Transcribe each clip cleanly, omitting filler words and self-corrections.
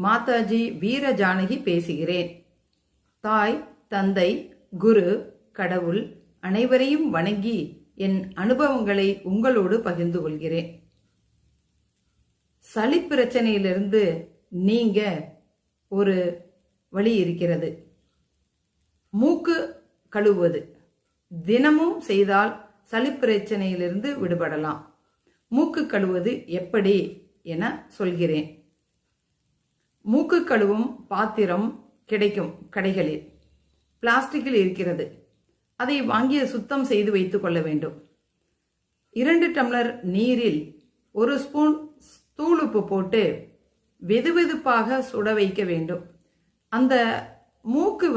மாதாஜி வீர ஜானகி பேசுகிறேன். தாய், தந்தை, குரு, கடவுள் அனைவரையும் வணங்கி என் அனுபவங்களை உங்களோடு பகிர்ந்து கொள்கிறேன். சளி பிரச்சனையிலிருந்து நீங்க ஒரு வழி இருக்கிறது. மூக்கு கழுவுவது தினமும் செய்தால் சளி பிரச்சனையிலிருந்து விடுபடலாம். மூக்கு கழுவுவது எப்படி என சொல்கிறேன். மூக்கு கழுவும் பாத்திரம் கிடைக்கும் கடைகளில். பிளாஸ்டிக்கில் இருக்கிறது. அதை வாங்கிய சுத்தம் செய்து வைத்துக் கொள்ள வேண்டும். 2 டம்ளர் நீரில் 1 ஸ்பூன் தூளுப்பு போட்டு வெதுவெதுப்பாக சுட வைக்க வேண்டும். அந்த மூக்கு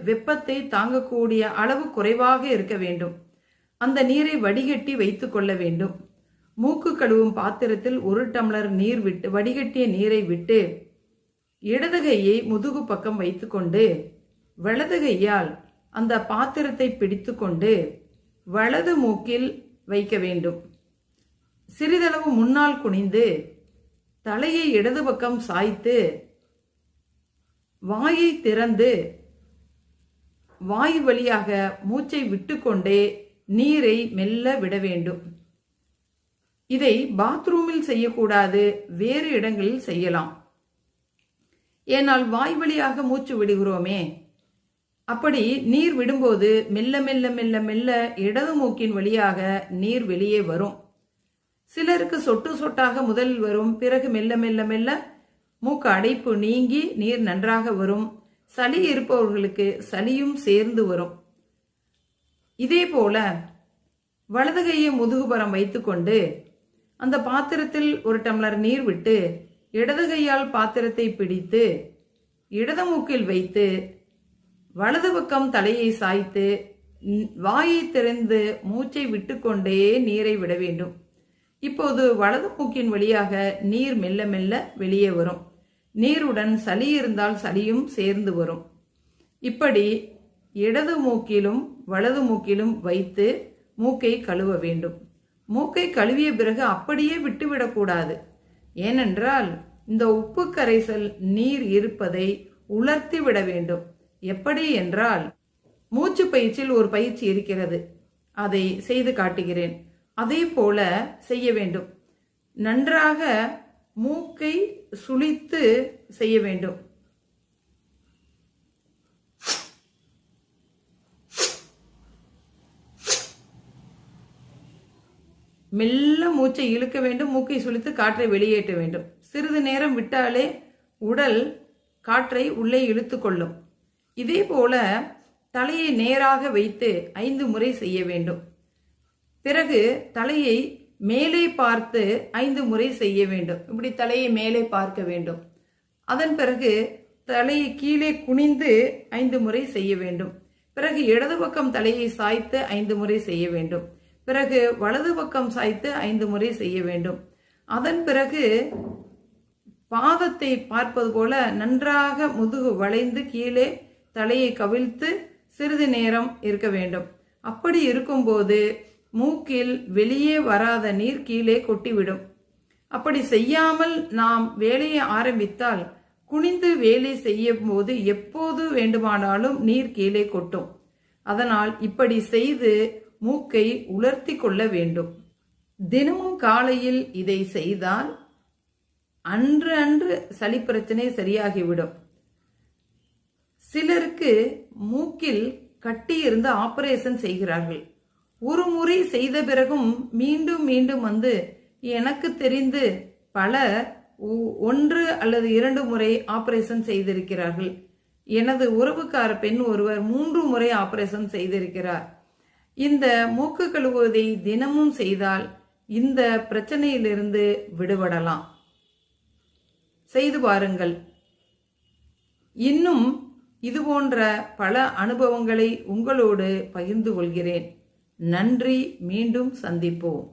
வெப்பத்தை தாங்கக்கூடிய அளவு குறைவாக இருக்க வேண்டும். அந்த நீரை வடிகட்டி வைத்துக் கொள்ள வேண்டும். மூக்கு கழுவும் பாத்திரத்தில் 1 டம்ளர் நீர் விட்டு வடிகட்டிய நீரை விட்டு இடது கையை முதுகு பக்கம் வைத்துக்கொண்டு வலது கையால் அந்த பாத்திரத்தை பிடித்து கொண்டு வலது மூக்கில் வைக்க வேண்டும். சிறிதளவு முன்னால் குனிந்து தலையை இடது பக்கம் சாய்த்து வாயை திறந்து வாய் வழியாக மூச்சை விட்டுக்கொண்டே நீரை மெல்ல விட வேண்டும். இதை பாத்ரூமில் செய்யக்கூடாது, வேறு இடங்களில் செய்யலாம். ஏனால் வாய் வழியாக மூச்சு விடுகிறோமே, அப்படி நீர் விடும்போது மெல்ல மெல்ல மெல்ல மெல்ல இடது மூக்கின் வழியாக நீர் வெளியே வரும். சிலருக்கு சொட்டு சொட்டாக முதலில் வரும், பிறகு மெல்ல மெல்ல மெல்ல மூக்கு அடைப்பு நீங்கி நீர் நன்றாக வரும். சளி இருப்பவர்களுக்கு சளியும் சேர்ந்து வரும். இதே போல வலது கையை முதுகுபுறம் வைத்துக்கொண்டு அந்த பாத்திரத்தில் 1 டம்ளர் நீர் விட்டு இடது கையால் பாத்திரத்தை பிடித்து இடது மூக்கில் வைத்து வலது பக்கம் தலையை சாய்த்து வாயை திறந்து மூச்சை விட்டுக்கொண்டே நீரை விட வேண்டும். இப்போது வலது மூக்கின் வழியாக நீர் மெல்ல மெல்ல வெளியே வரும். நீருடன் சளி இருந்தால் சளியும் சேர்ந்து வரும். இப்படி இடது மூக்கிலும் வலது மூக்கிலும் வைத்து மூக்கை கழுவ வேண்டும். மூக்கை கழுவிய பிறகு அப்படியே விட்டுவிடக்கூடாது. ஏனென்றால் இந்த உப்பு கரைசல் நீர் இருப்பதை உலர்த்தி விட வேண்டும். எப்படி என்றால், மூச்சு பயிற்சியில் ஒரு பயிற்சி இருக்கிறது, அதை செய்து காட்டுகிறேன். அதே போல செய்ய வேண்டும். நன்றாக மூக்கை சுழித்து செய்ய வேண்டும். மெல்ல மூச்சை இழுக்க வேண்டும். மூக்கை சுழித்து காற்றை வெளியேற்ற வேண்டும். சிறிது நேரம் விட்டாலே உடல் காற்றை உள்ளே இழுத்து கொள்ளும். இதே போல தலையை நேராக வைத்து 5 முறை செய்ய வேண்டும். பிறகு தலையை மேலே பார்த்து 5 முறை செய்ய வேண்டும். இப்படி தலையை மேலே பார்க்க வேண்டும். அதன் பிறகு தலையை கீழே குனிந்து 5 முறை செய்ய வேண்டும். பிறகு இடது பக்கம் தலையை சாய்த்து 5 முறை செய்ய வேண்டும். பிறகு வலது பக்கம் சாய்த்து 5 முறை செய்ய வேண்டும். அதன் பிறகு பாதத்தை பார்ப்பது போல நன்றாக முதுகு வளைந்து கீழே தலையை கவிழ்த்து சிறிது நேரம் இருக்க வேண்டும். அப்படி இருக்கும்போது மூக்கில் வெளியே வராத நீர் கீழே கொட்டிவிடும். அப்படி செய்யாமல் நாம் வேலையை ஆரம்பித்தால் குனிந்து வேலை செய்யும் போது எப்போது வேண்டுமானாலும் நீர் கீழே கொட்டும். அதனால் இப்படி செய்து மூக்கை உலர்த்தி கொள்ள வேண்டும். தினமும் காலையில் இதை செய்தால் அன்று சளி பிரச்சனை சரியாகிவிடும். சிலருக்கு மூக்கில் கட்டி இருந்து ஆபரேஷன் செய்கிறார்கள். ஒரு முறை செய்த பிறகும் மீண்டும் மீண்டும் எனக்கு தெரிந்து பலர் 1 அல்லது 2 முறை ஆபரேஷன் செய்திருக்கிறார்கள். எனது உறவுக்கார பெண் ஒருவர் 3 முறை ஆபரேஷன் செய்திருக்கிறார். இந்த மூக்கு கழுவுவதை தினமும் செய்தால் இந்த பிரச்சனையிலிருந்து விடுபடலாம். செய்து பாருங்கள். இன்னும் இதுபோன்ற பல அனுபவங்களை உங்களோடு பகிர்ந்து கொள்கிறேன். நன்றி. மீண்டும் சந்திப்போம்.